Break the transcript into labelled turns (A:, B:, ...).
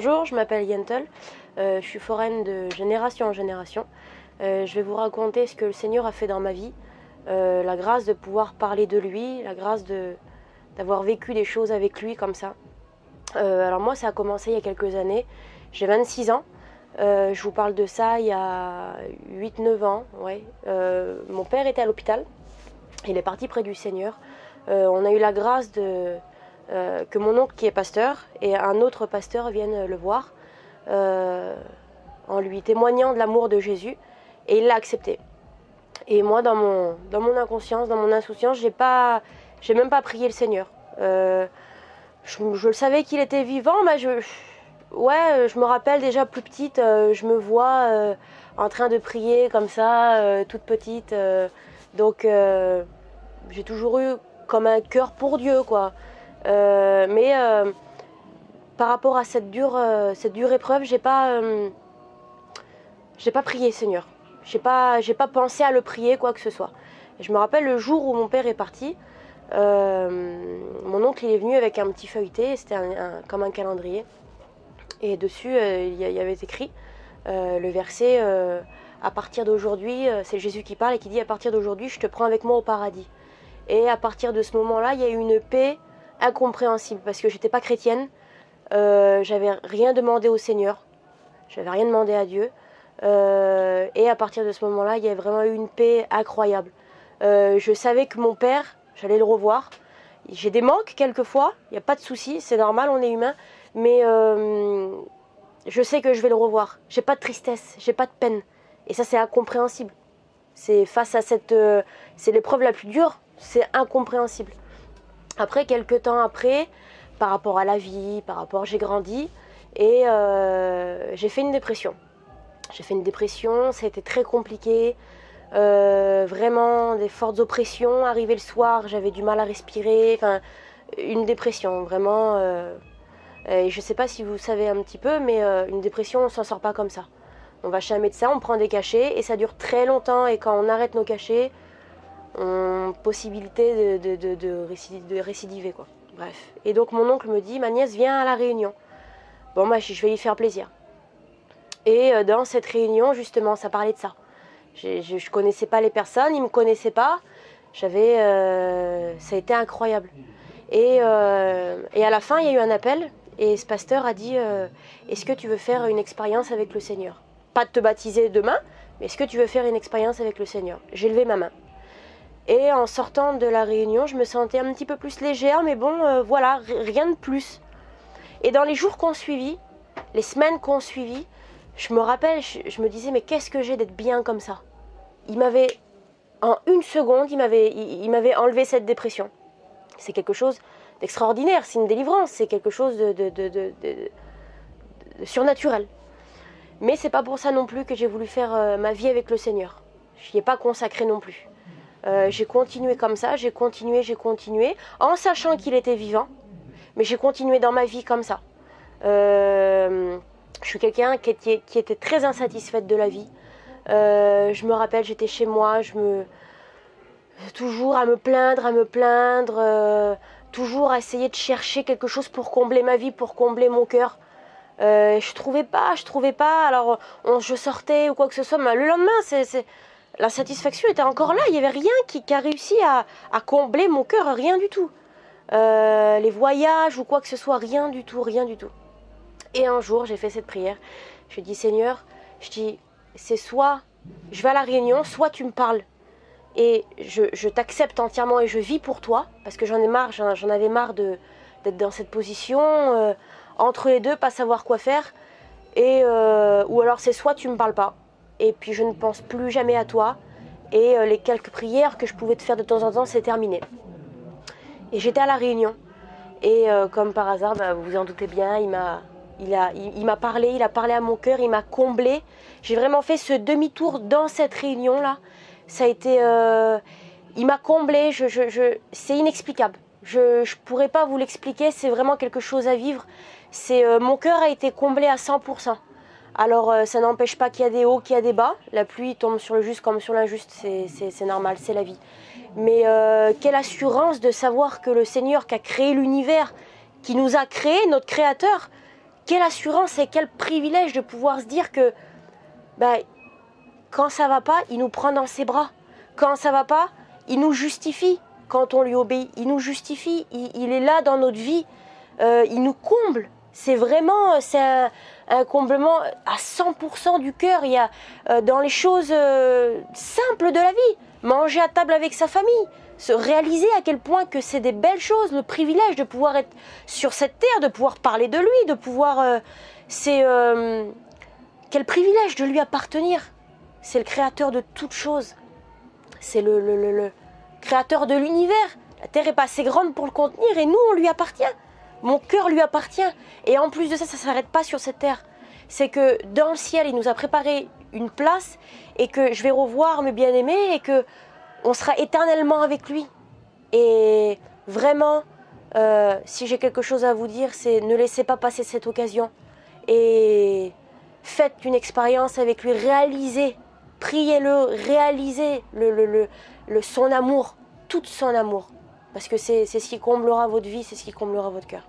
A: Bonjour, je m'appelle Yentel, je suis foraine de génération en génération. Je vais vous raconter ce que le Seigneur a fait dans ma vie, la grâce de pouvoir parler de lui, la grâce d'avoir vécu des choses avec lui comme ça. Alors moi, ça a commencé il y a quelques années, j'ai 26 ans, je vous parle de ça il y a 8-9 ans. Ouais. Mon père était à l'hôpital, il est parti près du Seigneur. On a eu la grâce que mon oncle qui est pasteur et un autre pasteur viennent le voir en lui témoignant de l'amour de Jésus, et il l'a accepté. Et moi, dans mon inconscience, dans mon insouciance, j'ai même pas prié le Seigneur. Je le savais qu'il était vivant, mais je me rappelle déjà plus petite, je me vois en train de prier comme ça, toute petite. Donc j'ai toujours eu comme un cœur pour Dieu, quoi. Mais par rapport à cette dure épreuve, j'ai pas prié Seigneur. J'ai pas pensé à le prier, quoi que ce soit. Et je me rappelle le jour où mon père est parti, mon oncle il est venu avec un petit feuilleté, c'était comme un calendrier. Et dessus, il y avait écrit le verset à partir d'aujourd'hui, c'est Jésus qui parle et qui dit: à partir d'aujourd'hui, je te prends avec moi au paradis. Et à partir de ce moment-là, il y a eu une paix incompréhensible parce que j'étais pas chrétienne, j'avais rien demandé au Seigneur, j'avais rien demandé à Dieu, et à partir de ce moment-là, il y a vraiment eu une paix incroyable. Je savais que mon père, j'allais le revoir. J'ai des manques quelquefois, il n'y a pas de souci, c'est normal, on est humain, mais je sais que je vais le revoir. J'ai pas de tristesse, j'ai pas de peine, et ça c'est incompréhensible. C'est face à c'est l'épreuve la plus dure, c'est incompréhensible. Après, quelques temps après, par rapport à la vie, j'ai grandi et j'ai fait une dépression. Ça a été très compliqué, vraiment des fortes oppressions. Arrivé le soir, j'avais du mal à respirer, enfin une dépression vraiment. Et je ne sais pas si vous savez un petit peu, mais une dépression, on ne s'en sort pas comme ça. On va chez un médecin, on prend des cachets et ça dure très longtemps, et quand on arrête nos cachets, on a possibilité de récidiver, quoi. Bref. Et donc mon oncle me dit: ma nièce vient à la réunion. Bon, bah, je vais lui faire plaisir. Et dans cette réunion, justement, ça parlait de ça. Je connaissais pas les personnes, ils me connaissaient pas. Ça a été incroyable. Et à la fin, il y a eu un appel, et ce pasteur a dit: est-ce que tu veux faire une expérience avec le Seigneur? Pas de te baptiser demain, mais est-ce que tu veux faire une expérience avec le Seigneur? J'ai levé ma main. Et en sortant de la réunion, je me sentais un petit peu plus légère, mais bon, voilà, rien de plus. Et dans les jours qu'on suivit, les semaines qu'on suivit, je me rappelle, je me disais: mais qu'est-ce que j'ai d'être bien comme ça? En une seconde, il m'avait enlevé cette dépression. C'est quelque chose d'extraordinaire, c'est une délivrance, c'est quelque chose de surnaturel. Mais c'est pas pour ça non plus que j'ai voulu faire ma vie avec le Seigneur. Je n'y ai pas consacré non plus. J'ai continué comme ça, j'ai continué, en sachant qu'il était vivant, mais j'ai continué dans ma vie comme ça. Je suis quelqu'un qui était très insatisfaite de la vie. Je me rappelle, j'étais chez moi, toujours à me plaindre, toujours à essayer de chercher quelque chose pour combler ma vie, pour combler mon cœur. Je trouvais pas, alors je sortais ou quoi que ce soit, mais le lendemain, l'insatisfaction était encore là, il n'y avait rien qui a réussi à combler mon cœur, rien du tout. Les voyages ou quoi que ce soit, rien du tout. Et un jour, j'ai fait cette prière, je dis: Seigneur, c'est soit je vais à la réunion, soit tu me parles. Et je t'accepte entièrement et je vis pour toi, parce que j'en avais marre d'être dans cette position, entre les deux, pas savoir quoi faire. Ou alors c'est soit tu me parles pas, et puis je ne pense plus jamais à toi, et les quelques prières que je pouvais te faire de temps en temps, c'est terminé. Et j'étais à la réunion, et comme par hasard, bah, vous vous en doutez bien, il m'a parlé, il a parlé à mon cœur, il m'a comblé. J'ai vraiment fait ce demi-tour dans cette réunion-là. Ça a été... il m'a comblé, c'est inexplicable. Je pourrais pas vous l'expliquer, c'est vraiment quelque chose à vivre. Mon cœur a été comblé à 100%. Alors ça n'empêche pas qu'il y a des hauts, qu'il y a des bas. La pluie tombe sur le juste comme sur l'injuste, c'est normal, c'est la vie. Mais quelle assurance de savoir que le Seigneur qui a créé l'univers, qui nous a créé, notre Créateur, quelle assurance et quel privilège de pouvoir se dire que ben, quand ça va pas, il nous prend dans ses bras. Quand ça va pas, il nous justifie. Quand on lui obéit, il nous justifie. Il est là dans notre vie. Il nous comble. C'est vraiment, c'est un comblement à 100% du cœur. Il y a dans les choses simples de la vie, manger à table avec sa famille, se réaliser à quel point que c'est des belles choses, le privilège de pouvoir être sur cette terre, de pouvoir parler de lui, de pouvoir, quel privilège de lui appartenir. C'est le créateur de toutes choses. C'est le créateur de l'univers. La terre est pas assez grande pour le contenir et nous, on lui appartient. Mon cœur lui appartient. Et en plus de ça, ça ne s'arrête pas sur cette terre. C'est que dans le ciel, il nous a préparé une place et que je vais revoir mes bien-aimés et que on sera éternellement avec lui. Et vraiment, si j'ai quelque chose à vous dire, c'est ne laissez pas passer cette occasion. Et faites une expérience avec lui, réalisez, priez-le, réalisez son amour, tout son amour. Parce que c'est ce qui comblera votre vie, c'est ce qui comblera votre cœur.